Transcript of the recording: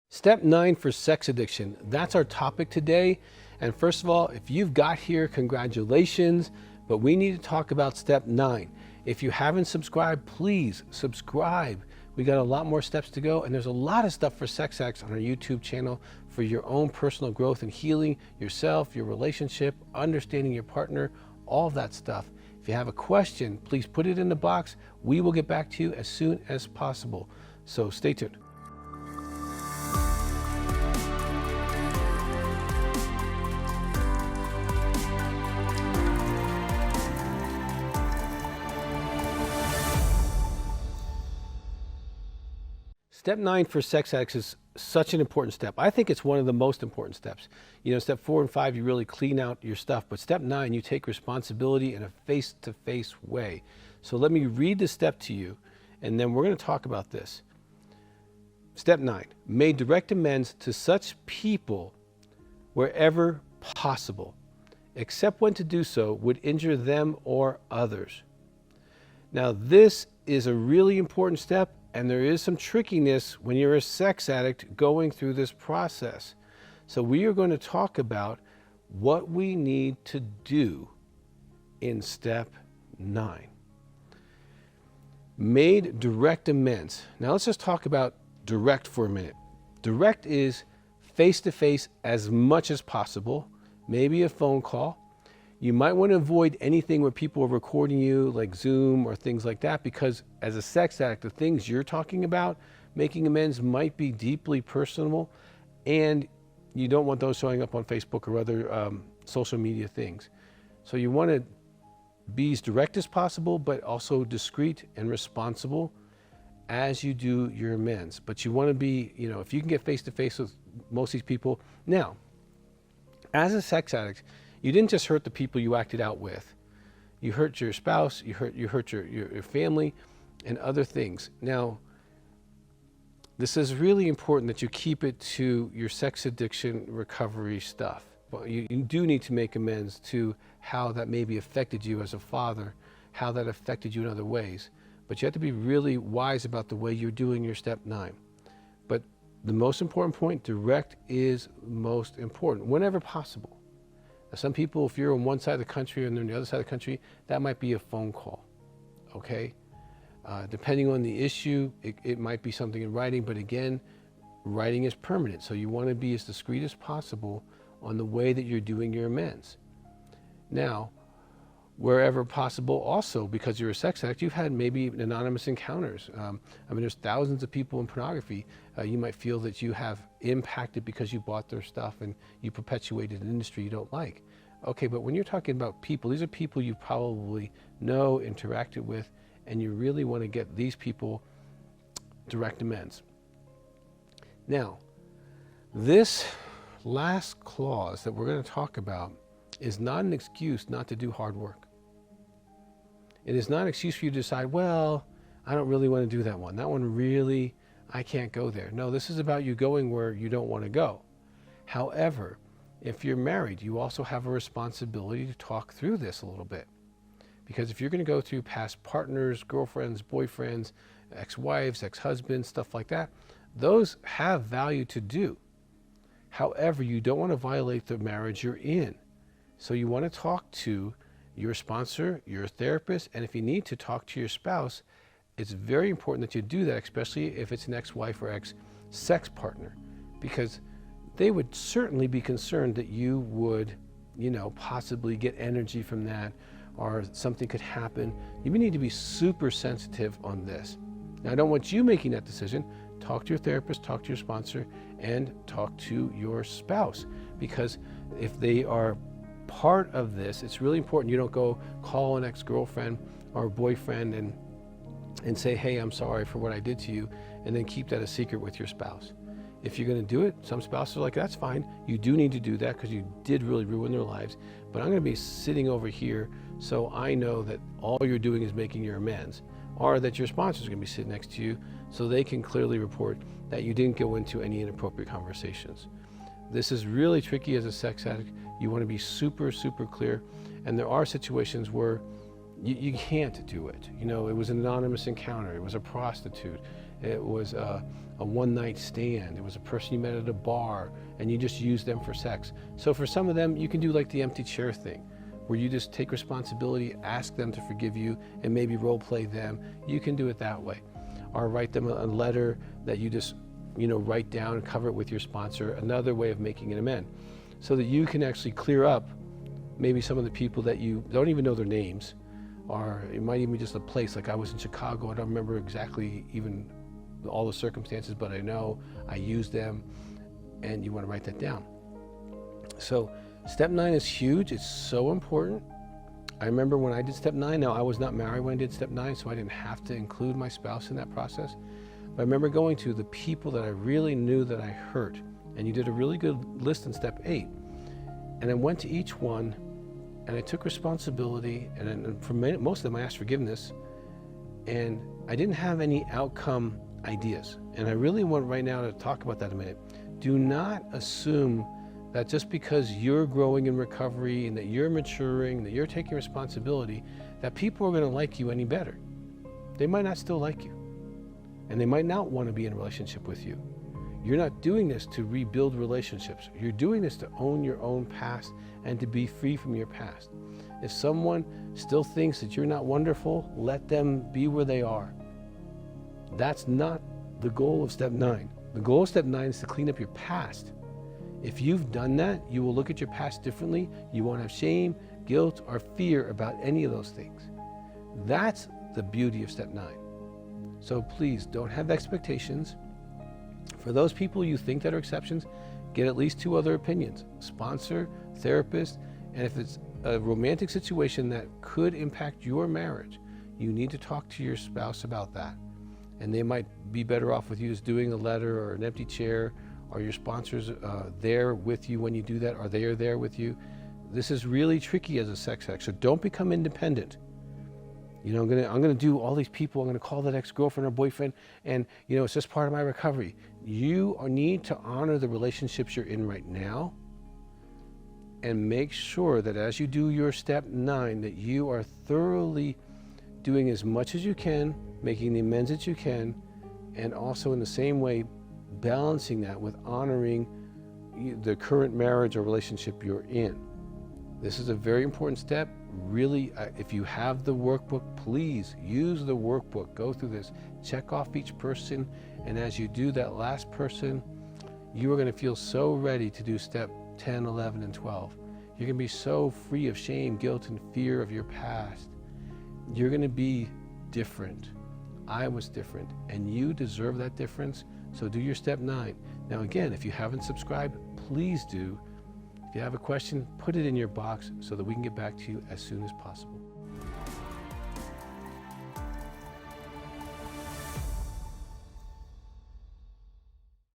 Step 9 for sex addiction. That's our topic today. And first of all, if you've got here, congratulations. But we need to talk about step 9. If you haven't subscribed, please subscribe. We got a lot more steps to go, and there's a lot of stuff for sex addicts on our YouTube channel for your own personal growth and healing yourself, your relationship, understanding your partner, all of that stuff. If you have a question, please put it in the box. We will get back to you as soon as possible. So stay tuned. Step 9 for sex addicts is such an important step. I think it's one of the most important steps. You know, step 4 and 5, you really clean out your stuff. But step 9, you take responsibility in a face-to-face way. So let me read the step to you, and then we're going to talk about this. Step 9, make direct amends to such people wherever possible, except when to do so would injure them or others. Now, this is a really important step. And there is some trickiness when you're a sex addict going through this process. So we are going to talk about what we need to do in step 9. Made direct amends. Now let's just talk about direct for a minute. Direct is face-to-face as much as possible, maybe a phone call. You might want to avoid anything where people are recording you, like Zoom or things like that, because as a sex addict, the things you're talking about, making amends, might be deeply personal, and you don't want those showing up on Facebook or other social media things. So you want to be as direct as possible, but also discreet and responsible as you do your amends. But you want to be, you know, if you can get face-to-face with most of these people. Now, as a sex addict, you didn't just hurt the people you acted out with. You hurt your spouse, you hurt your family, and other things. Now, this is really important that you keep it to your sex addiction recovery stuff. But you do need to make amends to how that maybe affected you as a father, how that affected you in other ways. But you have to be really wise about the way you're doing your step 9. But the most important point, direct is most important, whenever possible. Now, some people, if you're on one side of the country and they're on the other side of the country, that might be a phone call, okay? Depending on the issue, it might be something in writing, but again, writing is permanent. So you want to be as discreet as possible on the way that you're doing your amends. Now, wherever possible also, because you're a sex addict, you've had maybe anonymous encounters. I mean, there's thousands of people in pornography. You might feel that you have impacted because you bought their stuff and you perpetuated an industry you don't like. Okay, but when you're talking about people, these are people you probably know, interacted with, and you really want to get these people direct amends. Now, this last clause that we're going to talk about is not an excuse not to do hard work. It is not an excuse for you to decide, well, I don't really want to do that one. That one really, I can't go there. No, this is about you going where you don't want to go. However, if you're married, you also have a responsibility to talk through this a little bit. Because if you're going to go through past partners, girlfriends, boyfriends, ex-wives, ex-husbands, stuff like that, those have value to do. However, you don't want to violate the marriage you're in. So you want to talk to your sponsor, your therapist, and if you need to talk to your spouse, it's very important that you do that, especially if it's an ex-wife or ex-sex partner, because they would certainly be concerned that you would, you know, possibly get energy from that, or something could happen. You need to be super sensitive on this. Now, I don't want you making that decision. Talk to your therapist, talk to your sponsor, and talk to your spouse, because if they are part of this, it's really important you don't go call an ex-girlfriend or boyfriend and say, hey, I'm sorry for what I did to you, and then keep that a secret with your spouse. If you're going to do it, some spouses are like, that's fine. You do need to do that because you did really ruin their lives, but I'm going to be sitting over here so I know that all you're doing is making your amends, or that your sponsor is going to be sitting next to you so they can clearly report that you didn't go into any inappropriate conversations. This is really tricky as a sex addict. You want to be super, super clear. And there are situations where you can't do it. You know, it was an anonymous encounter. It was a prostitute. it was a one-night stand, it was a person you met at a bar, and you just used them for sex. So for some of them, you can do like the empty chair thing, where you just take responsibility, ask them to forgive you, and maybe role play them. You can do it that way. Or write them a letter that you just write down and cover it with your sponsor, another way of making an amend, so that you can actually clear up maybe some of the people that you don't even know their names, or it might even be just a place. Like I was in Chicago, I don't remember exactly even all the circumstances, but I know I used them, and you want to write that down. So step 9 is huge, it's so important. I remember when I did step 9, now I was not married when I did step 9, so I didn't have to include my spouse in that process. But I remember going to the people that I really knew that I hurt, and you did a really good list in step 8. And I went to each one, and I took responsibility, and for most of them I asked forgiveness, and I didn't have any outcome ideas. And I really want right now to talk about that a minute. Do not assume that just because you're growing in recovery and that you're maturing, that you're taking responsibility, that people are going to like you any better. They might not still like you, and they might not want to be in a relationship with you. You're not doing this to rebuild relationships. You're doing this to own your own past and to be free from your past. If someone still thinks that you're not wonderful, let them be where they are. That's not the goal of step 9. The goal of step 9 is to clean up your past. If you've done that, you will look at your past differently. You won't have shame, guilt, or fear about any of those things. That's the beauty of step 9. So please don't have expectations. For those people you think that are exceptions, get at least 2 other opinions: sponsor, therapist, and if it's a romantic situation that could impact your marriage, you need to talk to your spouse about that. And they might be better off with you just doing a letter or an empty chair, or your sponsors there with you when you do that, or they are there with you. This is really tricky as a sex addict, so don't become independent. I'm gonna do all these people, I'm gonna call that ex-girlfriend or boyfriend, and it's just part of my recovery. You need to honor the relationships you're in right now, and make sure that as you do your step 9, that you are thoroughly doing as much as you can, making the amends that you can, and also in the same way balancing that with honoring the current marriage or relationship you're in. This is a very important step. Really, if you have the workbook, please use the workbook. Go through this, check off each person, and as you do that last person, you are going to feel so ready to do step 10, 11, and 12. You're going to be so free of shame, guilt, and fear of your past. You're going to be different. I was different, and you deserve that difference, so do your step 9. Now again, if you haven't subscribed, please do. If you have a question, put it in your box so that we can get back to you as soon as possible.